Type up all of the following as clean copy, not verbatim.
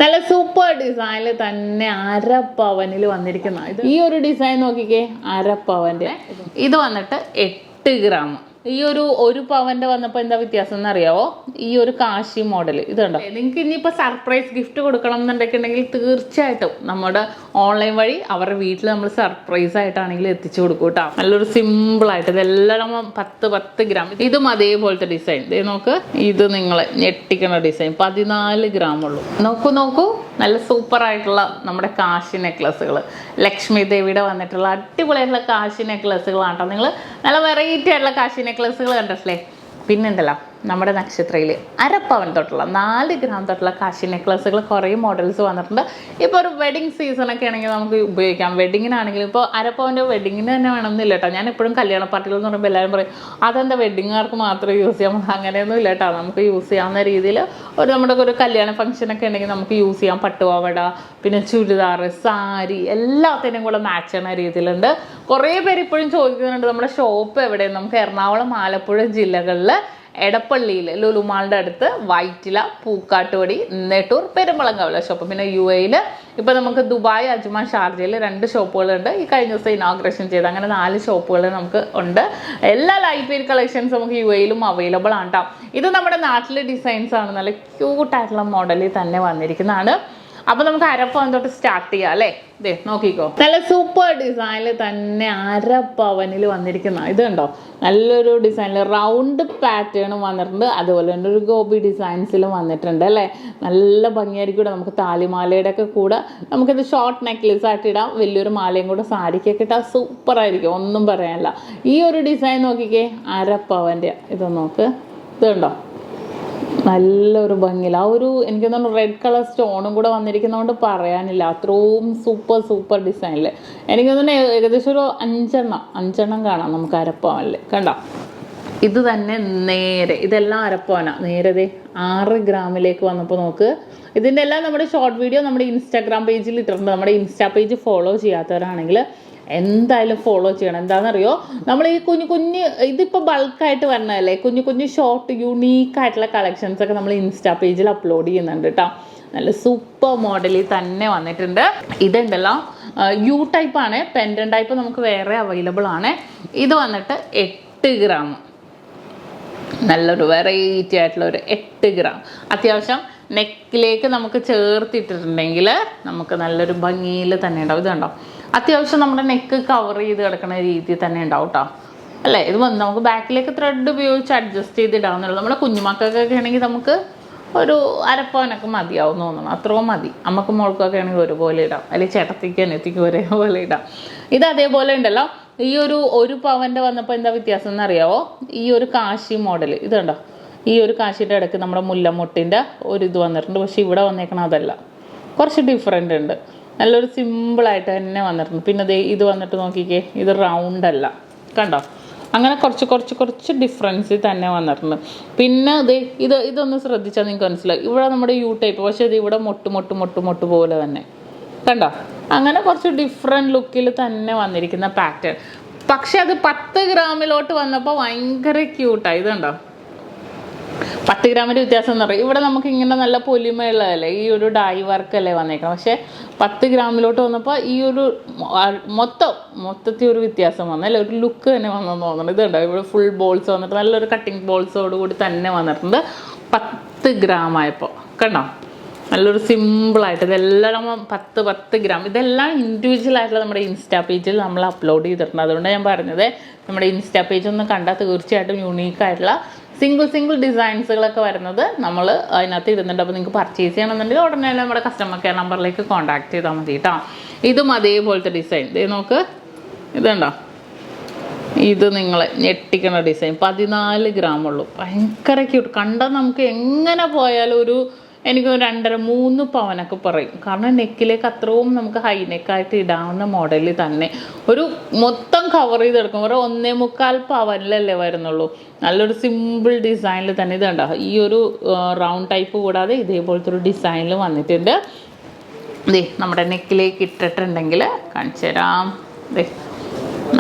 നല്ല സൂപ്പർ ഡിസൈനിൽ തന്നെ അരപ്പവനിൽ വന്നിരിക്കുന്ന ഈ ഒരു ഡിസൈൻ നോക്കിക്കേ, അരപ്പവന്റെ ഇത് വന്നിട്ട് 8 ഗ്രാം. ഈ ഒരു പവന്റെ വന്നപ്പോൾ എന്താ വ്യത്യാസം എന്ന് അറിയാവോ? ഈ ഒരു കാശി മോഡൽ ഇതുണ്ടോ. നിങ്ങൾക്ക് ഇനിയിപ്പോൾ സർപ്രൈസ് ഗിഫ്റ്റ് കൊടുക്കണം എന്നുണ്ടെങ്കിൽ തീർച്ചയായിട്ടും നമ്മുടെ ഓൺലൈൻ വഴി അവരുടെ വീട്ടിൽ നമ്മൾ സർപ്രൈസ് ആയിട്ടാണെങ്കിൽ എത്തിച്ചു കൊടുക്കും കേട്ടോ. നല്ലൊരു സിമ്പിൾ ആയിട്ട് ഇതെല്ലാം 10 ഗ്രാം. ഇതും അതേപോലത്തെ ഡിസൈൻ. ഇതേ നോക്ക്, ഇത് നിങ്ങളെ ഞെട്ടിക്കുന്ന ഡിസൈൻ 14 ഗ്രാം ഉള്ളൂ. നോക്കൂ നല്ല സൂപ്പർ ആയിട്ടുള്ള നമ്മുടെ കാശി നെക്ലസുകൾ, ലക്ഷ്മി ദേവിയുടെ വന്നിട്ടുള്ള അടിപൊളിയായിട്ടുള്ള കാശി നെക്ലസുകളാണ് കേട്ടോ. നിങ്ങൾ നല്ല വെറൈറ്റി ആയിട്ടുള്ള കാശി നെക്ലസുകൾ കണ്ടിട്ടില്ലേ? പിന്നെന്തല്ല നമ്മുടെ നക്ഷത്രയിൽ അരപ്പവൻ തൊട്ടുള്ള 4 ഗ്രാം തൊട്ടുള്ള കാശി നെക്ലസുകൾ കുറേ മോഡൽസ് വന്നിട്ടുണ്ട്. ഇപ്പോൾ ഒരു വെഡിങ് സീസണൊക്കെ ആണെങ്കിൽ നമുക്ക് ഉപയോഗിക്കാം. വെഡിങ്ങിനാണെങ്കിലും ഇപ്പോൾ അരപ്പവൻ്റെ വെഡിങ്ങിന് തന്നെ വേണമെന്നില്ല കേട്ടോ. ഞാൻ എപ്പോഴും കല്യാണ പാർട്ടികൾ എന്ന് പറയുമ്പോൾ എല്ലാവരും പറയും അതെന്താ വെഡിങ്ങുകാർക്ക് മാത്രമേ യൂസ് ചെയ്യാം. അങ്ങനെയൊന്നും ഇല്ല കേട്ടോ. നമുക്ക് യൂസ് ചെയ്യാവുന്ന രീതിയിൽ നമ്മുടെ ഒരു കല്യാണ ഫംഗ്ഷനൊക്കെ ഉണ്ടെങ്കിൽ നമുക്ക് യൂസ് ചെയ്യാം. പട്ടുപാവാട, പിന്നെ ചുരിദാർ, സാരി എല്ലാത്തിനും കൂടെ മാച്ച് ചെയ്യുന്ന രീതിയിലുണ്ട്. കുറേ പേര് ഇപ്പോഴും ചോദിക്കുന്നുണ്ട് നമ്മുടെ ഷോപ്പ് എവിടെയാണ്. നമുക്ക് എറണാകുളം, ആലപ്പുഴ ജില്ലകളിൽ എടപ്പള്ളിയിൽ ലുലുമാളിൻ്റെ അടുത്ത്, വൈറ്റില, പൂക്കാട്ടുപടി, നെട്ടൂർ, പെരുമ്പളങ്കവല ഷോപ്പ്. പിന്നെ UAE ഇപ്പോൾ നമുക്ക് ദുബായ്, അജ്മാൻ, ഷാർജയിൽ 2 ഷോപ്പുകളുണ്ട്. ഈ കഴിഞ്ഞ ദിവസം ഇനോഗ്രേഷൻ ചെയ്ത് അങ്ങനെ 4 ഷോപ്പുകൾ നമുക്ക് ഉണ്ട്. എല്ലാ ലൈറ്റ് വെയ്റ്റ് കളക്ഷൻസ് നമുക്ക് UAE അവൈലബിൾ ആണ് കേട്ടോ. ഇത് നമ്മുടെ നാട്ടിലെ ഡിസൈൻസ് ആണ്. നല്ല ക്യൂട്ടായിട്ടുള്ള മോഡലിൽ തന്നെ വന്നിരിക്കുന്നതാണ്. അപ്പോൾ നമുക്ക് അരപ്പവൻ തൊട്ട് സ്റ്റാർട്ട് ചെയ്യാം അല്ലേ? ഇതേ നോക്കിക്കോ, നല്ല സൂപ്പർ ഡിസൈനിൽ തന്നെ അരപ്പവനിൽ വന്നിരിക്കുന്ന ഇത് കണ്ടോ. നല്ലൊരു ഡിസൈനിൽ റൗണ്ട് പാറ്റേൺ വന്നിട്ടുണ്ട്. അതുപോലെ തന്നെ ഒരു ഗോപി ഡിസൈൻസിലും വന്നിട്ടുണ്ട് അല്ലേ. നല്ല ഭംഗിയായിരിക്കും. നമുക്ക് താലിമാലയുടെ ഒക്കെ കൂടെ നമുക്കിത് ഷോർട്ട് നെക്ലേസ് ആയിട്ട് ഇടാം. വലിയൊരു മാലയും കൂടെ സാരിക്കൊക്കെ ഇട്ടാൽ സൂപ്പറായിരിക്കും, ഒന്നും പറയാനില്ല. ഈ ഒരു ഡിസൈൻ നോക്കിക്കേ, അരപ്പവൻ്റെ ഇത് നോക്ക്. ഇത് കണ്ടോ, നല്ലൊരു ഭംഗിയില്ല. എനിക്ക് തോന്നുന്നു റെഡ് കളർ സ്റ്റോണും കൂടെ വന്നിരിക്കുന്നതുകൊണ്ട് പറയാനില്ല. അത്രയും സൂപ്പർ ഡിസൈനിൽ എനിക്ക് തോന്നുന്നു ഏകദേശം ഒരു 5 കാണാം നമുക്ക് അരപ്പവനിൽ. കണ്ടോ, ഇത് തന്നെ നേരെ ഇതെല്ലാം അരപ്പവനാണ്. നേരെ 6 ഗ്രാമിലേക്ക് വന്നപ്പോൾ നോക്ക്. ഇതിൻ്റെ എല്ലാം നമ്മുടെ ഷോർട്ട് വീഡിയോ നമ്മുടെ ഇൻസ്റ്റാഗ്രാം പേജിൽ ഇട്ടിട്ടുണ്ട്. നമ്മുടെ ഇൻസ്റ്റാ പേജ് ഫോളോ ചെയ്യാത്തവരാണെങ്കിൽ എന്തായാലും ഫോളോ ചെയ്യണം. എന്താണെന്നറിയോ, നമ്മൾ ഈ കുഞ്ഞു ഇതിപ്പോൾ ബൾക്കായിട്ട് വരണതല്ലേ, കുഞ്ഞു ഷോർട്ട് യുണീക്കായിട്ടുള്ള കളക്ഷൻസ് ഒക്കെ നമ്മൾ ഇൻസ്റ്റാ പേജിൽ അപ്ലോഡ് ചെയ്യുന്നുണ്ട് കേട്ടോ. നല്ല സൂപ്പർ മോഡലിൽ തന്നെ വന്നിട്ടുണ്ട്. ഇതുണ്ടല്ലോ യു ടൈപ്പാണ്. പെൻഡൻ ടൈപ്പ് നമുക്ക് വേറെ അവൈലബിൾ ആണ്. ഇത് വന്നിട്ട് 8 ഗ്രാം. നല്ലൊരു വെറൈറ്റി ആയിട്ടുള്ള ഒരു 8 ഗ്രാം. അത്യാവശ്യം നെക്കിലേക്ക് നമുക്ക് ചേർത്തിട്ടിട്ടുണ്ടെങ്കിൽ നമുക്ക് നല്ലൊരു ഭംഗിയിൽ തന്നെ ഉണ്ടാവും. ഇത് കണ്ടോ, അത്യാവശ്യം നമ്മുടെ നെക്ക് കവർ ചെയ്ത് കിടക്കുന്ന രീതിയിൽ തന്നെ ഉണ്ടാവും കേട്ടോ അല്ലേ. ഇത് നമുക്ക് ബാക്കിലേക്ക് ത്രെഡ് ഉപയോഗിച്ച് അഡ്ജസ്റ്റ് ചെയ്തിടാവുന്നുള്ളൂ. നമ്മുടെ കുഞ്ഞുമക്കൾക്കൊക്കെ ആണെങ്കിൽ നമുക്ക് ഒരു അരപ്പവനൊക്കെ മതിയാവും തോന്നണം. അത്രയും മതി. അമ്മക്ക് മോൾക്കൊക്കെ ആണെങ്കിൽ ഒരുപോലെ ഇടാം, അല്ലെങ്കിൽ ചേട്ടത്തിക്ക് അനിയത്തിക്ക് ഒരേപോലെ ഇടാം. ഇത് അതേപോലെ ഉണ്ടല്ലോ. ഈ ഒരു പവൻ്റെ വന്നപ്പോൾ എന്താ വ്യത്യാസം എന്നറിയാവോ? ഈ ഒരു കാശി മോഡൽ ഇത് കണ്ടോ. ഈ ഒരു കാശിയുടെ ഇടയ്ക്ക് നമ്മുടെ മുല്ലമുട്ടിൻ്റെ ഒരു ഇത് വന്നിട്ടുണ്ട്. പക്ഷേ ഇവിടെ വന്നേക്കണം അതല്ല, കുറച്ച് ഡിഫറെൻ്റ് ഉണ്ട്. നല്ലൊരു സിമ്പിളായിട്ട് തന്നെ വന്നിട്ടുണ്ട്. പിന്നെ ഇത് വന്നിട്ട് നോക്കിക്കേ, ഇത് റൗണ്ട് അല്ല, കണ്ടോ. അങ്ങനെ കുറച്ച് ഡിഫറൻസ് തന്നെ വന്നിട്ടുണ്ട്. പിന്നെ ഇതൊന്ന് ശ്രദ്ധിച്ചാൽ നിങ്ങൾക്ക് മനസ്സിലായി. ഇവിടെ നമ്മുടെ യു ടൈപ്പ്, പക്ഷേ ഇത് ഇവിടെ മൊട്ട് പോലെ തന്നെ കണ്ടോ. അങ്ങനെ കുറച്ച് ഡിഫറെൻറ്റ് ലുക്കിൽ തന്നെ വന്നിരിക്കുന്ന പാറ്റേൺ. പക്ഷെ അത് 10 ഗ്രാമിലോട്ട് വന്നപ്പോൾ ഭയങ്കര ക്യൂട്ടായി. ഇത് കണ്ടോ, 10 ഗ്രാമിൻ്റെ വ്യത്യാസം എന്ന് പറയും. ഇവിടെ നമുക്ക് ഇങ്ങനെ നല്ല പൊലിമയുള്ളതല്ലേ, ഈ ഒരു ഡൈ വർക്കല്ലേ വന്നേക്കണം. പക്ഷേ 10 ഗ്രാമിലോട്ട് വന്നപ്പോൾ ഈ ഒരു മൊത്തത്തിൽ ഒരു വ്യത്യാസം വന്നല്ലേ, ഒരു ലുക്ക് തന്നെ വന്നെന്ന് തോന്നുന്നുണ്ട്. ഇത് കണ്ടോ, ഇവിടെ ഫുൾ ബോൾസ് വന്നിട്ട് നല്ലൊരു കട്ടിങ് ബോൾസോടുകൂടി തന്നെ വന്നിട്ടുണ്ട് 10 ഗ്രാം ആയപ്പോൾ. കണ്ടോ, നല്ലൊരു സിമ്പിളായിട്ട് ഇതെല്ലാം 10 ഗ്രാം. ഇതെല്ലാം ഇൻഡിവിജ്വലായിട്ടുള്ള നമ്മുടെ ഇൻസ്റ്റാ പേജിൽ നമ്മൾ അപ്ലോഡ് ചെയ്തിട്ടുണ്ട്. അതുകൊണ്ട് ഞാൻ പറഞ്ഞത് നമ്മുടെ ഇൻസ്റ്റാ പേജ് ഒന്ന് കണ്ടാൽ തീർച്ചയായിട്ടും യുണീക്കായിട്ടുള്ള സിംഗിൾ ഡിസൈൻസുകളൊക്കെ വരുന്നത് നമ്മൾ അതിനകത്ത് ഇടുന്നുണ്ട്. അപ്പോൾ നിങ്ങൾക്ക് പർച്ചേസ് ചെയ്യണമെന്നുണ്ടെങ്കിൽ ഉടനെ നമ്മുടെ കസ്റ്റമർ കെയർ നമ്പറിലേക്ക് കോൺടാക്ട് ചെയ്താൽ മതി കേട്ടോ. ഇതും അതേപോലത്തെ ഡിസൈൻ. ഇത് നോക്ക്, ഇതുണ്ടോ, ഇത് നിങ്ങളെ ഞെട്ടിക്കുന്ന ഡിസൈൻ 14 ഗ്രാം ഉള്ളൂ. ഭയങ്കര ക്യൂട്ട്. കണ്ടാൽ നമുക്ക് എങ്ങനെ പോയാലും എനിക്ക് 2.5-3 പവനൊക്കെ പറയും. കാരണം നെക്കിലേക്ക് അത്രയും നമുക്ക് ഹൈ നെക്കായിട്ട് ഇടാവുന്ന മോഡലിൽ തന്നെ ഒരു മൊത്തം കവർ ചെയ്തെടുക്കും. ഒരു 1.25 പവനിലല്ലേ വരുന്നുള്ളൂ. നല്ലൊരു സിമ്പിൾ ഡിസൈനിൽ തന്നെ. ഇത് കണ്ടോ, ഈ ഒരു റൗണ്ട് ടൈപ്പ് കൂടാതെ ഇതേപോലത്തെ ഒരു ഡിസൈനിൽ വന്നിട്ടുണ്ട്. നമ്മുടെ നെക്കിലേക്ക് ഇട്ടിട്ടുണ്ടെങ്കിൽ കാണിച്ചു തരാം.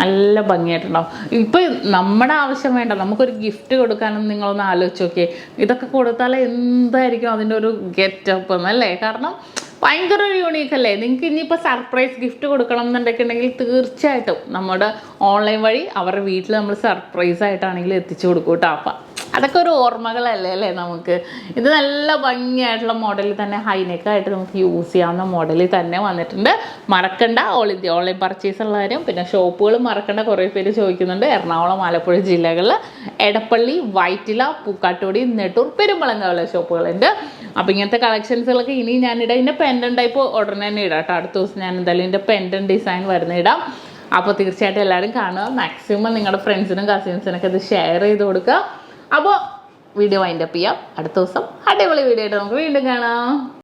നല്ല ഭംഗിയായിട്ടുണ്ടാവും. ഇപ്പം നമ്മുടെ ആവശ്യം വേണ്ട, നമുക്കൊരു ഗിഫ്റ്റ് കൊടുക്കാനും നിങ്ങളൊന്ന് ആലോചിച്ച് നോക്കിയേ. ഇതൊക്കെ കൊടുത്താൽ എന്തായിരിക്കും അതിൻ്റെ ഒരു ഗെറ്റപ്പ് എന്നല്ലേ. കാരണം ഭയങ്കര ഒരു യൂണീക്ക് അല്ലേ. നിങ്ങൾക്ക് ഇനിയിപ്പോൾ സർപ്രൈസ് ഗിഫ്റ്റ് കൊടുക്കണം എന്നുണ്ടെങ്കിൽ തീർച്ചയായിട്ടും നമ്മുടെ ഓൺലൈൻ വഴി അവരുടെ വീട്ടിൽ നമ്മൾ സർപ്രൈസ് ആയിട്ടാണെങ്കിലും എത്തിച്ചു കൊടുക്കും കേട്ടോ. അപ്പം അതൊക്കെ ഒരു ഓർമ്മകളല്ലേ അല്ലേ നമുക്ക്. ഇത് നല്ല ഭംഗിയായിട്ടുള്ള മോഡലിൽ തന്നെ ഹൈനെക്കായിട്ട് നമുക്ക് യൂസ് ചെയ്യാവുന്ന മോഡലിൽ തന്നെ വന്നിട്ടുണ്ട്. മറക്കണ്ട ഓൺലൈൻ പർച്ചേസ് ഉള്ള കാര്യം. പിന്നെ ഷോപ്പുകൾ മറക്കണ്ട, കുറേ പേര് ചോദിക്കുന്നുണ്ട്. എറണാകുളം, ആലപ്പുഴ ജില്ലകളിൽ എടപ്പള്ളി, വൈറ്റില, പൂക്കാട്ടുപടി, നെട്ടൂർ, പെരുമ്പളങ്കാവിലെ ഷോപ്പുകളുണ്ട്. അപ്പോൾ ഇങ്ങനത്തെ കളക്ഷൻസുകളൊക്കെ ഇനി ഞാനിടാം. ഇതിൻ്റെ പെൻഡൻ ടൈപ്പ് ഉടനെ തന്നെ ഇടാം കേട്ടോ. അടുത്ത ദിവസം ഞാൻ എന്തായാലും ഇതിൻ്റെ പെൻഡൻ ഡിസൈൻ വരുന്ന ഇടാം. അപ്പോൾ തീർച്ചയായിട്ടും എല്ലാവരും കാണുക. മാക്സിമം നിങ്ങളുടെ ഫ്രണ്ട്സിനും കസിൻസിനൊക്കെ ഇത് ഷെയർ ചെയ്ത് കൊടുക്കുക. അപ്പോൾ വീഡിയോ വൈൻഡപ്പ് ചെയ്യാം. അടുത്ത ദിവസം അടിപൊളി വീഡിയോ ആയിട്ട് നമുക്ക് വീണ്ടും കാണാം.